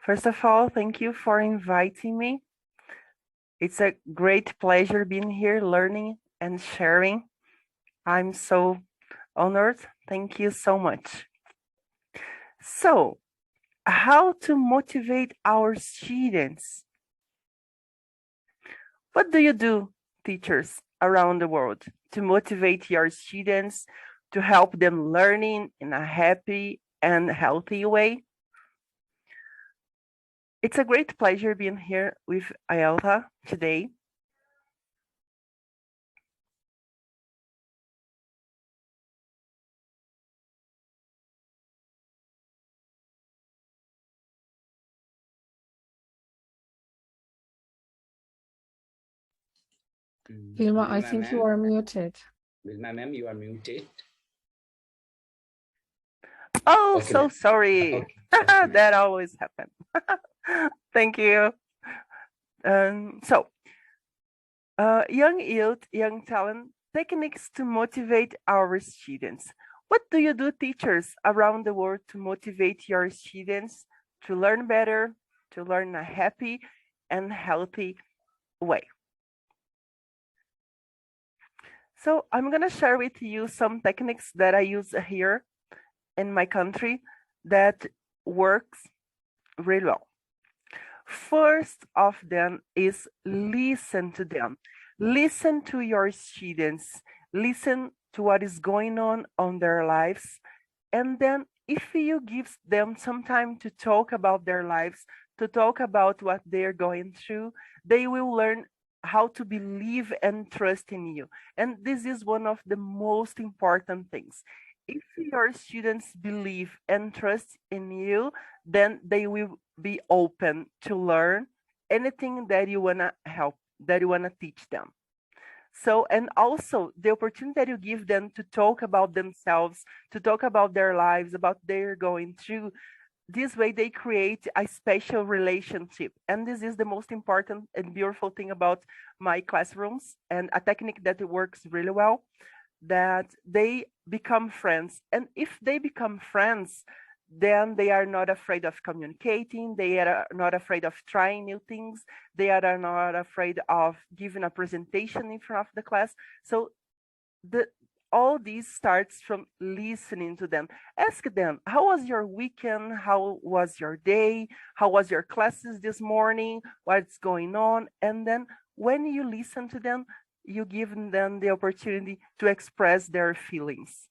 First of all, thank you for inviting me. It's a great pleasure being here, learning and sharing. I'm so honored. Thank you so much. So, how to motivate our students? What do you do, teachers around the world, to motivate your students, to help them learning in a happy and healthy way? It's a great pleasure being here with IELTA today. Vilma, I think you are muted. Vilma ma'am, you are muted. Oh, Okay, so sorry. Okay. Okay, That always happens. Thank you. So, young youth, young talent, techniques to motivate our students. What do you do, teachers around the world, to motivate your students to learn better, to learn a happy and healthy way? So I'm going to share with you some techniques that I use here in my country that works really well. First of them is listen to them. Listen to your students. Listen to what is going on their lives. And then if you give them some time to talk about their lives, to talk about what they're going through, they will learn how to believe and trust in you. And this is one of the most important things. If your students believe and trust in you, then they will be open to learn anything that you want to help, that you want to teach them. So, and also the opportunity that you give them to talk about themselves, to talk about their lives, about they're going through, this way they create a special relationship. And this is the most important and beautiful thing about my classrooms, and a technique that works really well, that they become friends. And if they become friends, then they are not afraid of communicating, they are not afraid of trying new things, they are not afraid of giving a presentation in front of the class. So the all this starts from listening to them. Ask them, how was your weekend? How was your day? How was your classes this morning? What's going on? And then when you listen to them, you give them the opportunity to express their feelings.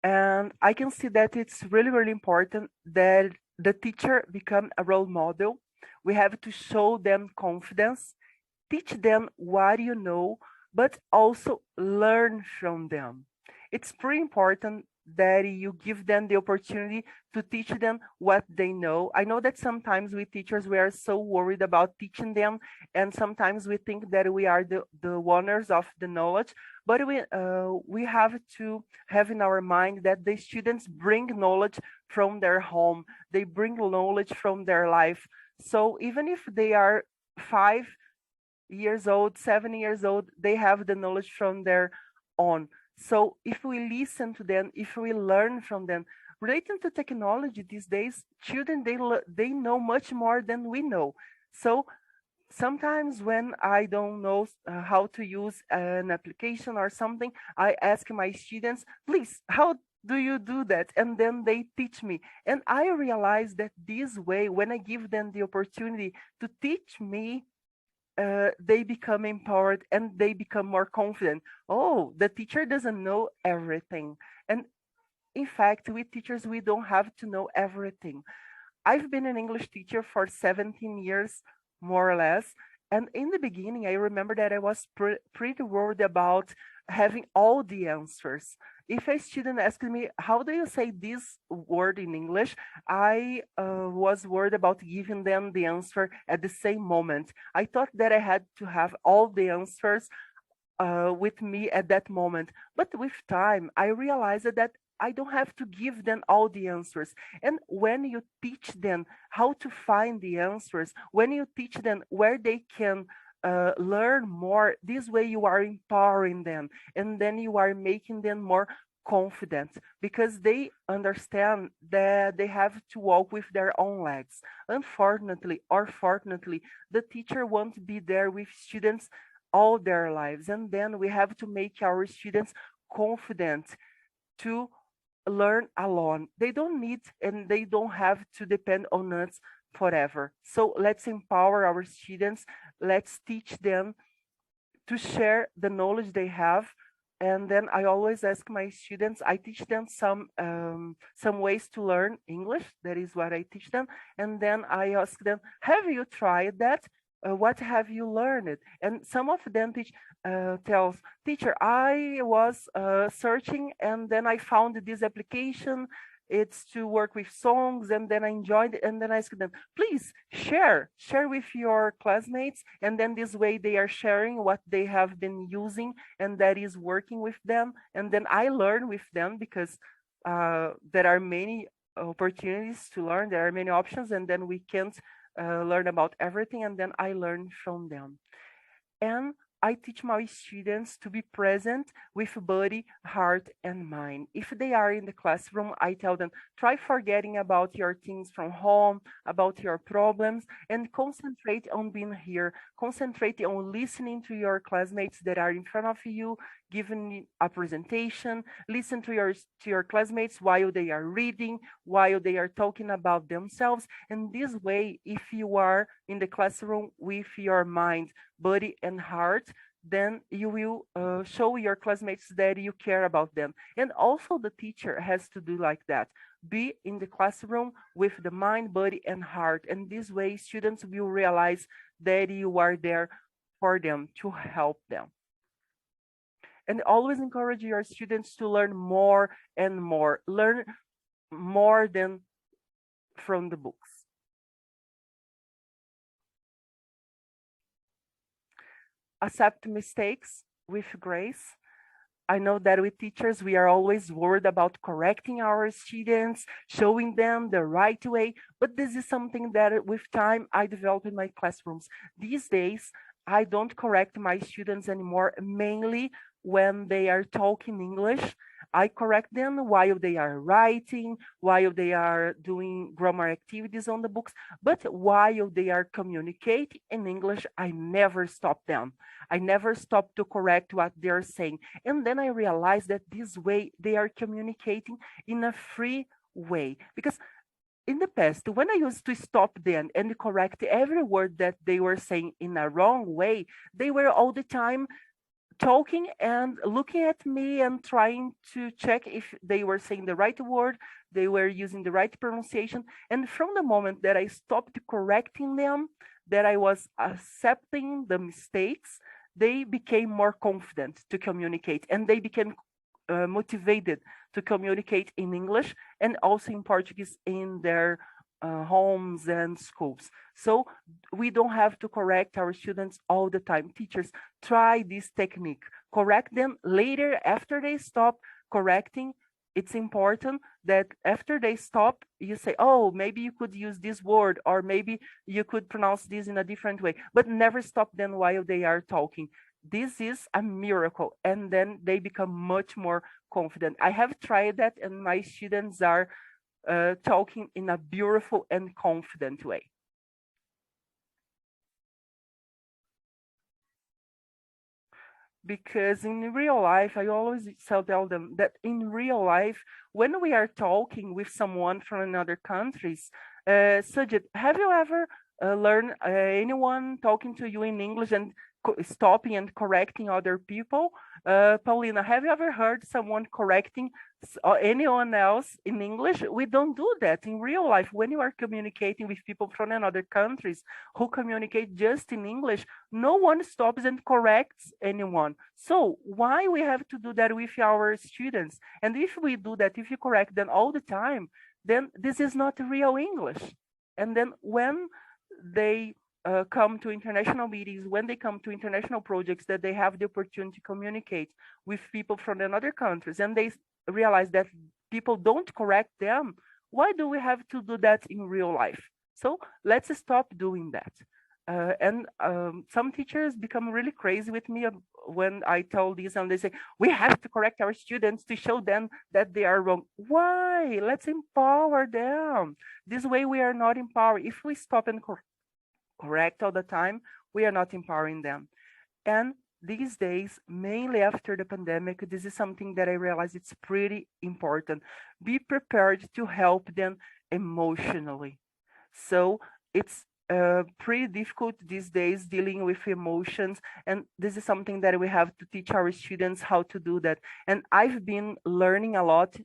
And I can see that it's really, really important that the teacher become a role model. We have to show them confidence, teach them what you know, but also learn from them. It's pretty important that you give them the opportunity to teach them what they know. I know that sometimes we teachers, we are so worried about teaching them, and sometimes we think that we are the owners of the knowledge, but we have to have in our mind that the students bring knowledge from their home, they bring knowledge from their life. So even if they are 5 years old, 7 years old, they have the knowledge from their own. So if we listen to them, if we learn from them, relating to technology these days, children, they know much more than we know. So sometimes when I don't know how to use an application or something, I ask my students, please, how do you do that? And then they teach me. And I realize that this way, when I give them the opportunity to teach me, they become empowered and they become more confident. Oh, the teacher doesn't know everything. And in fact, we teachers, we don't have to know everything. I've been an English teacher for 17 years, more or less. And in the beginning, I remember that I was pretty worried about having all the answers. If a student asked me, how do you say this word in English? I was worried about giving them the answer at the same moment. I thought that I had to have all the answers with me at that moment. But with time, I realized that I don't have to give them all the answers. And when you teach them how to find the answers, when you teach them where they can learn more, this way you are empowering them, and then you are making them more confident because they understand that they have to walk with their own legs. Unfortunately or fortunately, the teacher won't be there with students all their lives. And then we have to make our students confident to learn alone. They don't need and they don't have to depend on us forever. So let's empower our students. Let's teach them to share the knowledge they have. And then I always ask my students, I teach them some ways to learn English. That is what I teach them. And then I ask them, have you tried that? What have you learned? And some of them tells, teacher, I was searching and then I found this application. It's to work with songs, and then I enjoyed it. And then I asked them, please share with your classmates. And then this way they are sharing what they have been using and that is working with them. And then I learn with them because there are many opportunities to learn. There are many options, and then we can't learn about everything. And then I learn from them. And I teach my students to be present with body, heart, and mind. If they are in the classroom, I tell them, try forgetting about your things from home, about your problems, and concentrate on being here. Concentrate on listening to your classmates that are in front of you, giving a presentation. Listen to your classmates while they are reading, while they are talking about themselves. And this way, if you are in the classroom with your mind, body, and heart, then you will show your classmates that you care about them. And also the teacher has to do like that. Be in the classroom with the mind, body, and heart. And this way, students will realize that you are there for them, to help them. And always encourage your students to learn more and more. Learn more than from the books. Accept mistakes with grace. I know that with teachers, we are always worried about correcting our students, showing them the right way. But this is something that with time I developed in my classrooms. These days, I don't correct my students anymore, mainly when they are talking English. I correct them while they are writing, while they are doing grammar activities on the books, but while they are communicating in English, I never stop them. I never stop to correct what they're saying. And then I realized that this way they are communicating in a free way. Because in the past, when I used to stop them and correct every word that they were saying in a wrong way, they were all the time talking and looking at me and trying to check if they were saying the right word, they were using the right pronunciation. And from the moment that I stopped correcting them, that I was accepting the mistakes, they became more confident to communicate, and they became motivated to communicate in English and also in Portuguese in their homes and schools. So we don't have to correct our students all the time. Teachers, try this technique. Correct them later after they stop correcting. It's important that after they stop, you say, oh, maybe you could use this word, or maybe you could pronounce this in a different way, but never stop them while they are talking. This is a miracle. And then they become much more confident. I have tried that, and my students are talking in a beautiful and confident way. Because in real life, I always tell them that in real life, when we are talking with someone from another countries, Sajid, have you ever learned anyone talking to you in English and stopping and correcting other people? Paulina, have you ever heard someone correcting anyone else in English? We don't do that in real life. When you are communicating with people from another countries who communicate just in English, no one stops and corrects anyone. So why we have to do that with our students? And if we do that, if you correct them all the time, then this is not real English. And then when they come to international meetings, when they come to international projects, that they have the opportunity to communicate with people from another countries, and they realize that people don't correct them, why do we have to do that in real life? So let's stop doing that. And some teachers become really crazy with me when I tell this, and they say, we have to correct our students to show them that they are wrong. Why? Let's empower them. This way we are not empowered. If we stop and correct all the time, we are not empowering them. And these days, mainly after the pandemic, this is something that I realize it's pretty important. Be prepared to help them emotionally. So it's pretty difficult these days dealing with emotions, and this is something that we have to teach our students how to do that. And I've been learning a lot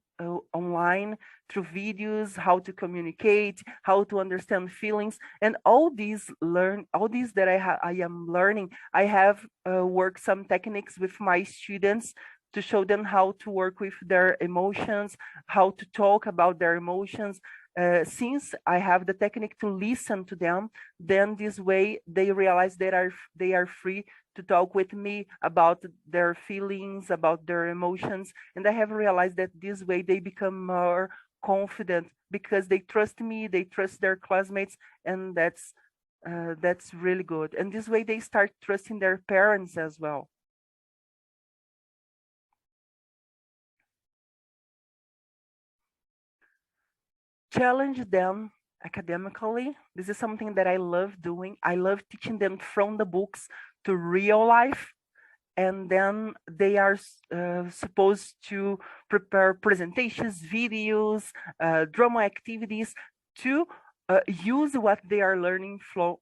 online through videos, how to communicate, how to understand feelings, and all these that I am learning. I have worked some techniques with my students to show them how to work with their emotions, how to talk about their emotions. Since I have the technique to listen to them, then this way they realize that they are free to talk with me about their feelings, about their emotions. And I have realized that this way they become more confident because they trust me, they trust their classmates, and that's really good. And this way they start trusting their parents as well. Challenge them academically. This is something that I love doing. I love teaching them from the books to real life. And then they are supposed to prepare presentations, videos, drama activities to use what they are learning from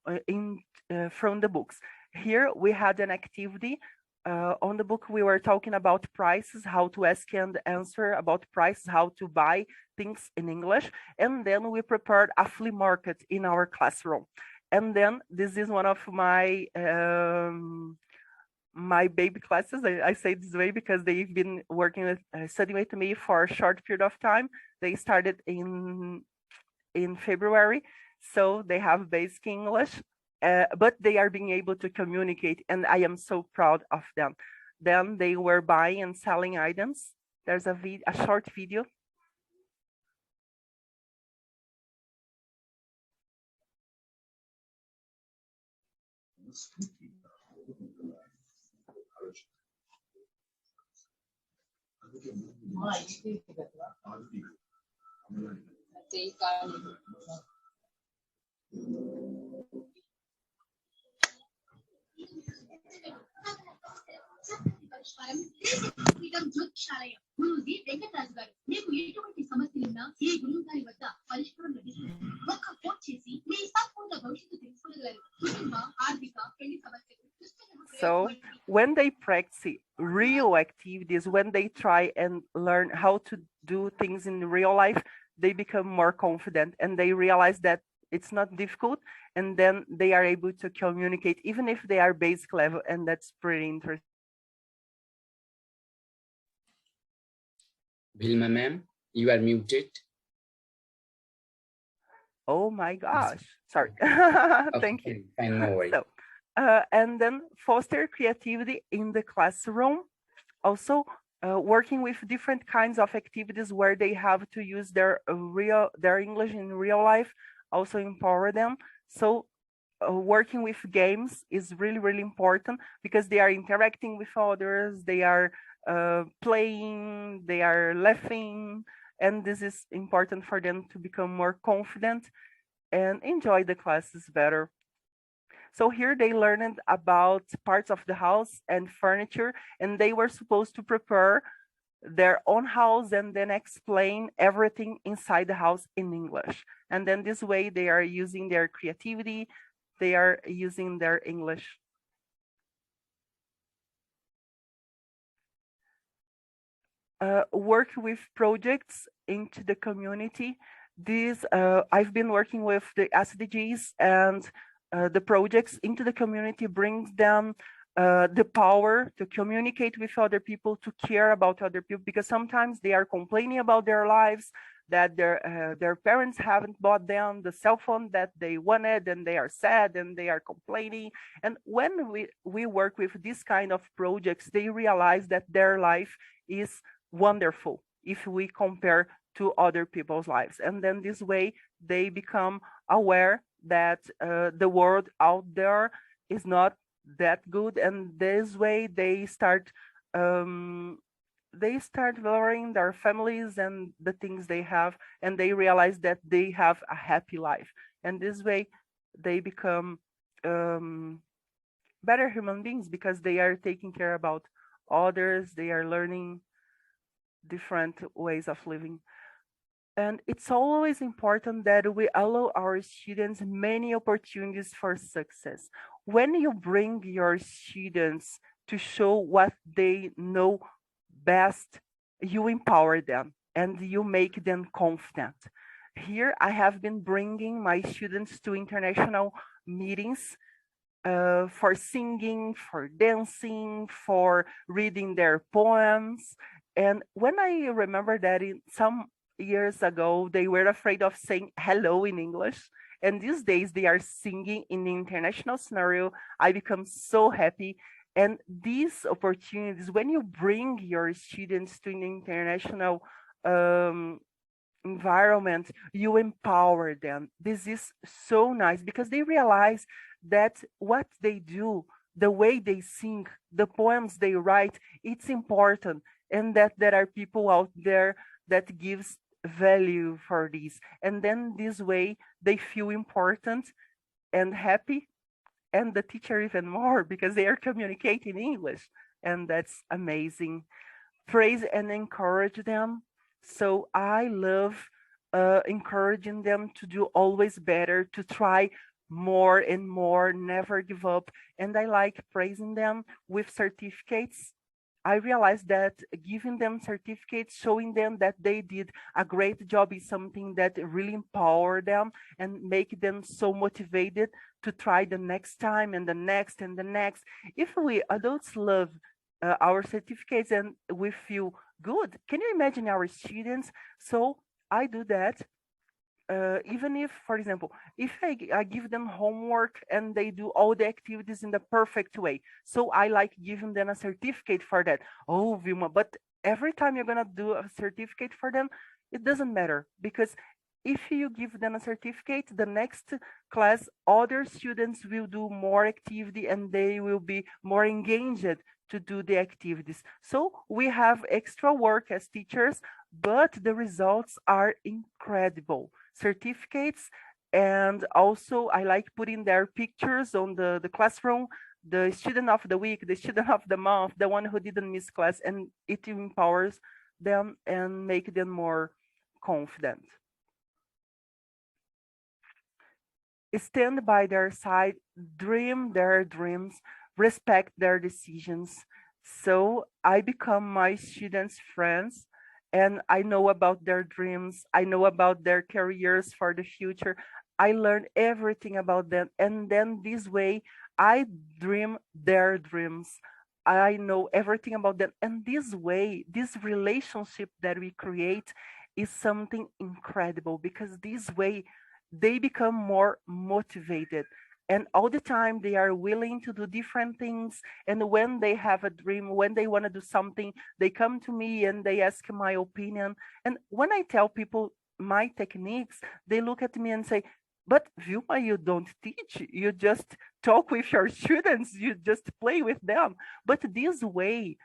the books. Here we had an activity on the book. We were talking about prices, how to ask and answer about prices, how to buy things in English. And then we prepared a flea market in our classroom. And then this is one of my baby classes. I say this way because they've been working with studying with me for a short period of time. They started in February, so they have basic English, but they are being able to communicate, and I am so proud of them. Then they were buying and selling items. There's a short video. So when they practice real activities, when they try and learn how to do things in real life, they become more confident and they realize that it's not difficult, and then they are able to communicate even if they are basic level, and that's pretty interesting. Vilma ma'am, you are muted. Oh my gosh, sorry. Thank you. Fine, no worries. So, and then foster creativity in the classroom. Also, working with different kinds of activities where they have to use their English in real life, also empower them. So working with games is really, really important because they are interacting with others, they are playing, they are laughing, and this is important for them to become more confident and enjoy the classes better. So here they learned about parts of the house and furniture, and they were supposed to prepare their own house and then explain everything inside the house in English. And then this way they are using their creativity, they are using their English. Work with projects into the community. I've been working with the SDGs, and the projects into the community brings them the power to communicate with other people, to care about other people, because sometimes they are complaining about their lives, that their parents haven't bought them the cell phone that they wanted, and they are sad and they are complaining. And when we work with this kind of projects, they realize that their life is wonderful if we compare to other people's lives. And then this way they become aware that the world out there is not that good, and this way they start valuing their families and the things they have, and they realize that they have a happy life, and this way they become um, better human beings because they are taking care about others, they are learning different ways of living. And it's always important that we allow our students many opportunities for success. When you bring your students to show what they know best, you empower them and you make them confident. Here, I have been bringing my students to international meetings for singing, for dancing, for reading their poems. And when I remember that in some years ago, they were afraid of saying hello in English. And these days they are singing in the international scenario. I become so happy. And these opportunities, when you bring your students to an international um, environment, you empower them. This is so nice because they realize that what they do, the way they sing, the poems they write, it's important, and that there are people out there that gives value for this. And then this way they feel important and happy, and the teacher even more because they are communicating English, and that's amazing. Praise and encourage them. So I love encouraging them to do always better, to try more and more, never give up. And I like praising them with certificates. I realized that giving them certificates, showing them that they did a great job is something that really empower them and make them so motivated to try the next time and the next and the next. If we adults love our certificates and we feel good, can you imagine our students? So I do that. Even if, for example, if I give them homework and they do all the activities in the perfect way, so I like giving them a certificate for that. Oh, Vilma, but every time you're gonna do a certificate for them, it doesn't matter because if you give them a certificate, the next class, other students will do more activity and they will be more engaged to do the activities. So we have extra work as teachers, but the results are incredible. Certificates, and also I like putting their pictures on the classroom, the student of the week, the student of the month, the one who didn't miss class, and it empowers them and make them more confident. Stand by their side, dream their dreams, respect their decisions. So I become my students' friends and I know about their dreams. I know about their careers for the future. I learn everything about them. And then this way, I dream their dreams. I know everything about them. And this way, this relationship that we create is something incredible because this way they become more motivated, and all the time they are willing to do different things, and when they have a dream, when they want to do something, they come to me and they ask my opinion. And when I tell people my techniques, they look at me and say, but Vilma, you don't teach, you just talk with your students, you just play with them. But this way,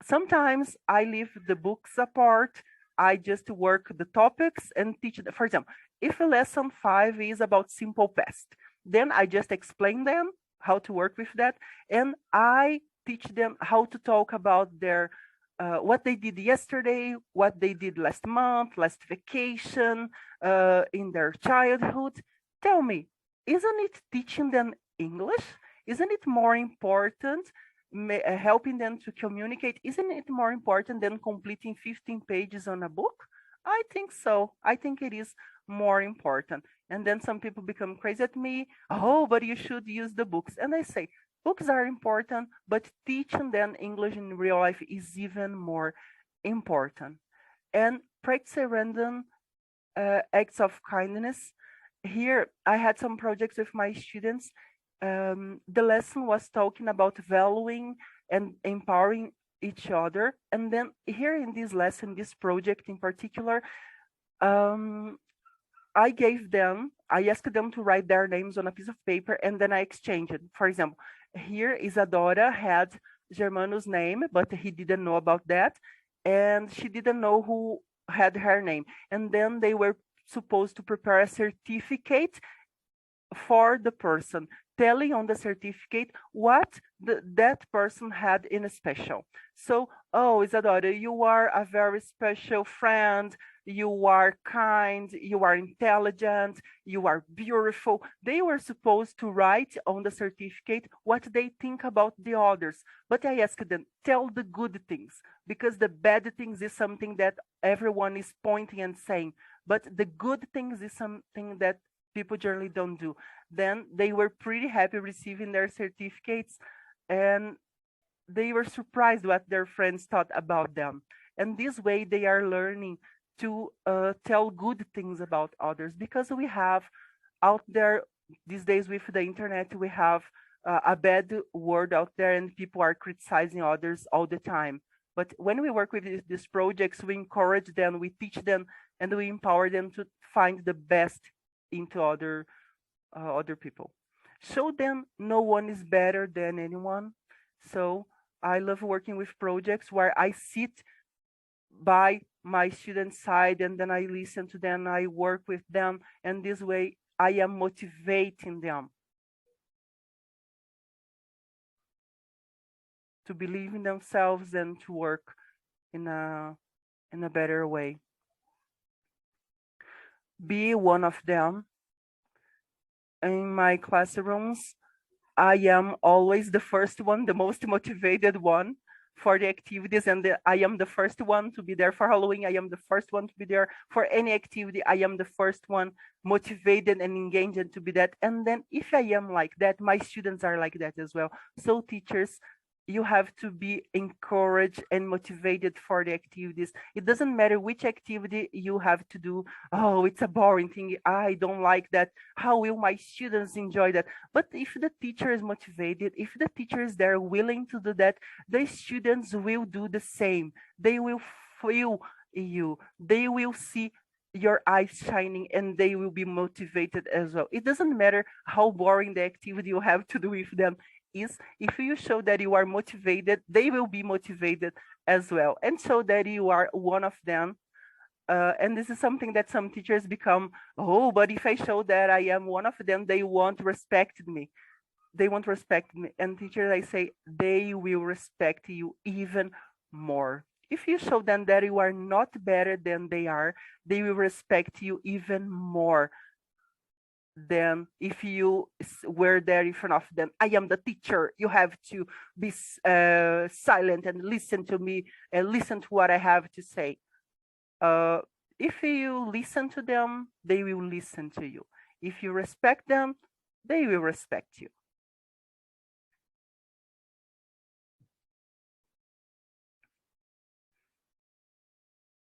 sometimes I leave the books apart. I just work the topics and teach. For example, if a lesson 5 is about simple past, then I just explain them how to work with that, and I teach them how to talk about their what they did yesterday, what they did last month, last vacation, in their childhood. Tell me, isn't it teaching them English? Isn't it more important helping them to communicate? Isn't it more important than completing 15 pages on a book? I think so. I think it is more important. And then some people become crazy at me. Oh, but you should use the books. And I say, books are important, but teaching them English in real life is even more important. And practice random acts of kindness. Here, I had some projects with my students. The lesson was talking about valuing and empowering each other. And then here in this lesson, this project in particular, um, I asked them to write their names on a piece of paper, and then I exchanged it. For example, here Isadora had Germano's name, but he didn't know about that, and she didn't know who had her name. And then they were supposed to prepare a certificate for the person, telling on the certificate what that person had in a special. So, oh, Isadora, you are a very special friend. You are kind, you are intelligent, you are beautiful. They were supposed to write on the certificate what they think about the others. But I asked them, tell the good things, because the bad things is something that everyone is pointing and saying. But the good things is something that people generally don't do. Then they were pretty happy receiving their certificates, and they were surprised what their friends thought about them. And this way they are learning to tell good things about others, because we have out there these days with the internet, we have a bad word out there and people are criticizing others all the time. But when we work with these projects, we encourage them, we teach them, and we empower them to find the best into other people. Show them no one is better than anyone. So I love working with projects where I sit by my student side and then I listen to them, I work with them, and this way I am motivating them to believe in themselves and to work in a better way. Be one of them. In my classrooms, I am always the first one, the most motivated one for the activities, and I am the first one to be there for Halloween. I am the first one to be there for any activity. I am the first one motivated and engaged to be that. And then if I am like that, my students are like that as well. So teachers, you have to be encouraged and motivated for the activities. It doesn't matter which activity you have to do. Oh, it's a boring thing. I don't like that. How will my students enjoy that? But if the teacher is motivated, if the teacher is there willing to do that, the students will do the same. They will feel you. They will see your eyes shining and they will be motivated as well. It doesn't matter how boring the activity you have to do with them is. If you show that you are motivated, they will be motivated as well, and show that you are one of them. And this is something that some teachers become, oh, but if I show that I am one of them, they won't respect me. They won't respect me. And teachers, I say, they will respect you even more. If you show them that you are not better than they are, they will respect you even more than if you were there in front of them. I am the teacher. You have to be silent and listen to me and listen to what I have to say. If you listen to them, they will listen to you. If you respect them, they will respect you.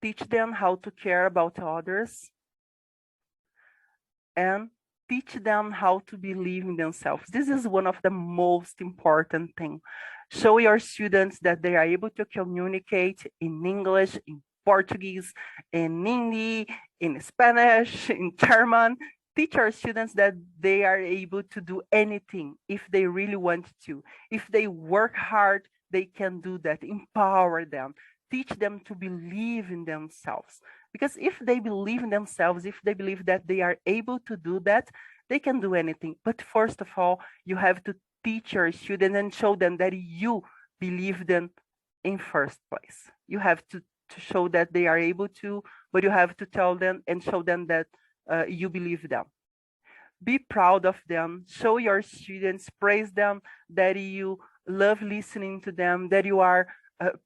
Teach them how to care about others and teach them how to believe in themselves. This is one of the most important things. Show your students that they are able to communicate in English, in Portuguese, in Hindi, in Spanish, in German. Teach our students that they are able to do anything if they really want to. If they work hard, they can do that. Empower them. Teach them to believe in themselves. Because if they believe in themselves, if they believe that they are able to do that, they can do anything. But first of all, you have to teach your students and show them that you believe them in first place. You have to show that they are able to, but you have to tell them and show them that you believe them. Be proud of them. Show your students, praise them, that you love listening to them, that you are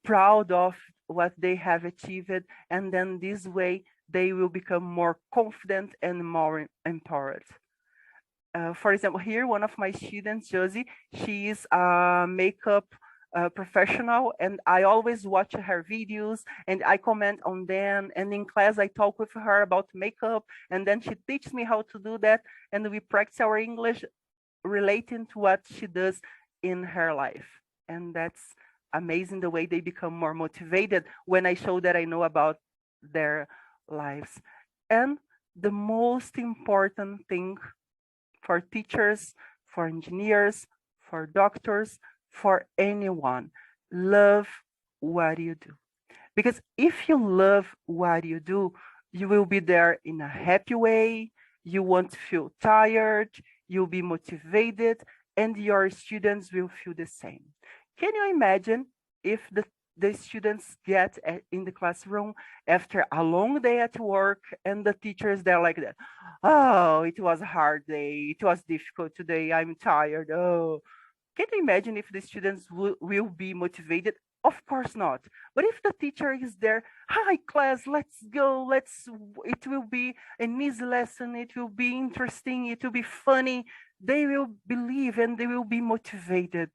proud of what they have achieved, and then this way they will become more confident and more empowered. For example, here one of my students, Josie, she is a makeup professional, and I always watch her videos and I comment on them, and in class I talk with her about makeup, and then she teaches me how to do that, and we practice our English relating to what she does in her life. And that's amazing, the way they become more motivated when I show that I know about their lives. And the most important thing for teachers, for engineers, for doctors, for anyone. Love what you do. Because if you love what you do, you will be there in a happy way, you won't feel tired, you'll be motivated, and your students will feel the same. Can you imagine if the students get in the classroom after a long day at work and the teachers they're like that, oh, it was a hard day, it was difficult today, I'm tired, oh. Can you imagine if the students will be motivated? Of course not. But if the teacher is there, hi class, let's go, it will be an easy lesson, it will be interesting, it will be funny, they will believe and they will be motivated.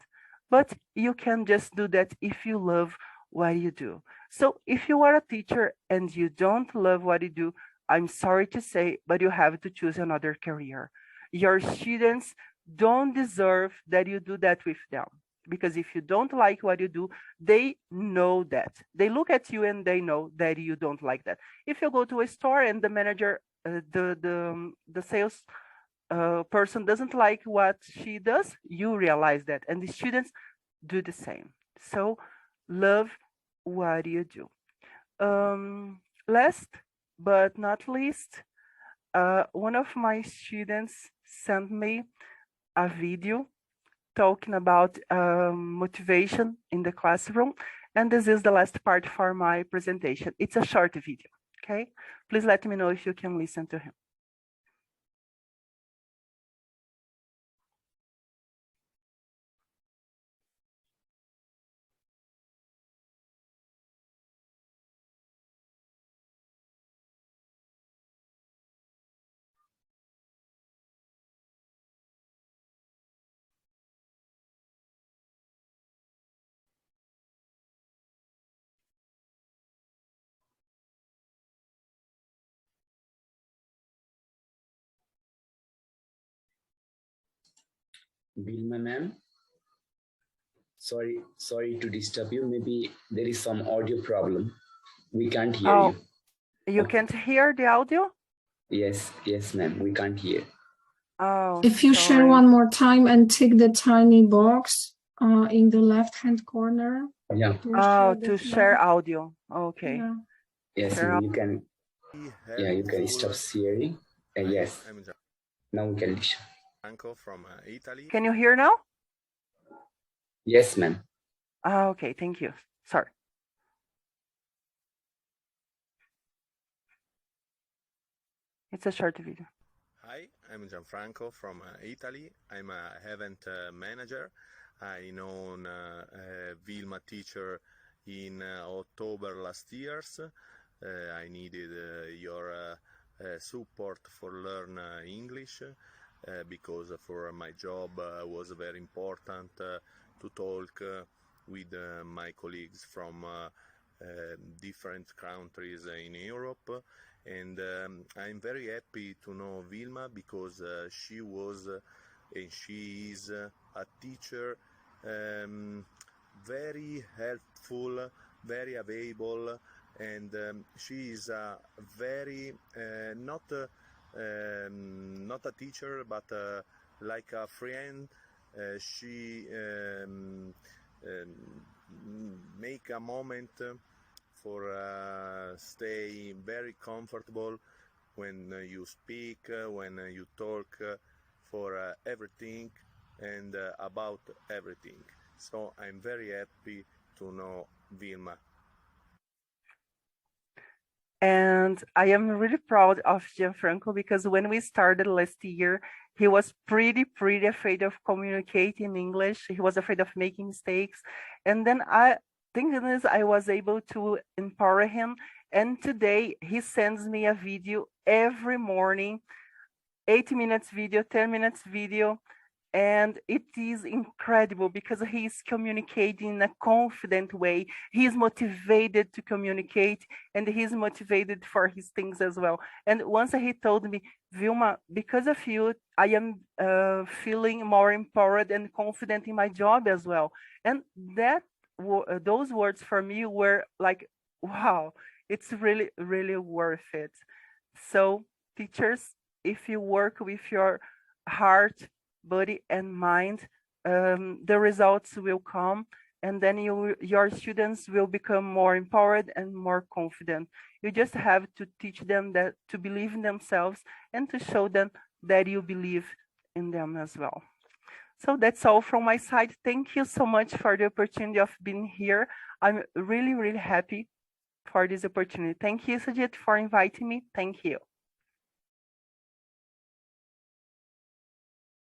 But you can just do that if you love what you do. So if you are a teacher and you don't love what you do, I'm sorry to say, but you have to choose another career. Your students don't deserve that you do that with them. Because if you don't like what you do, they know that. They look at you and they know that you don't like that. If you go to a store and the manager, the sales person doesn't like what she does, you realize that. And the students do the same. So love what you do. Last but not least, one of my students sent me a video talking about motivation in the classroom. And this is the last part for my presentation. It's a short video, okay? Please let me know if you can listen to him. Vilma ma'am, sorry to disturb you. Maybe there is some audio problem. We can't hear you. You can't hear the audio? Yes, ma'am. We can't hear. Oh, if you share one more time and tick the tiny box in the left-hand corner. Yeah. To share audio. Okay. Yeah. Yes, share you can. Yeah, you can stop sharing. Yes. Now we can listen. From Italy. Can you hear now? Yes, ma'am. Okay, thank you. Sorry. It's a short video. Hi, I'm Gianfranco from Italy. I'm a event manager. I know Vilma teacher in October last year. I needed your support for learn English because for my job was very important to talk with my colleagues from different countries in Europe. And I'm very happy to know Vilma because she was and she is a teacher, very helpful, very available, and she is a very not a teacher but like a friend. She make a moment for stay very comfortable when you speak, when you talk, for everything and about everything. So I'm very happy to know Vilma. And I am really proud of Gianfranco because when we started last year, he was pretty afraid of communicating in English. He was afraid of making mistakes. And then thank goodness I was able to empower him. And today he sends me a video every morning, 8 minutes video, 10 minutes video. And it is incredible because he's communicating in a confident way. He's motivated to communicate and he's motivated for his things as well. And once he told me, Vilma, because of you, I am feeling more empowered and confident in my job as well. And those words for me were like, wow, it's really worth it. So teachers, if you work with your heart, body, and mind, the results will come, and then your students will become more empowered and more confident. You just have to teach them that to believe in themselves and to show them that you believe in them as well. So that's all from my side. Thank you so much for the opportunity of being here. I'm really, really happy for this opportunity. Thank you, Sajid, for inviting me. Thank you.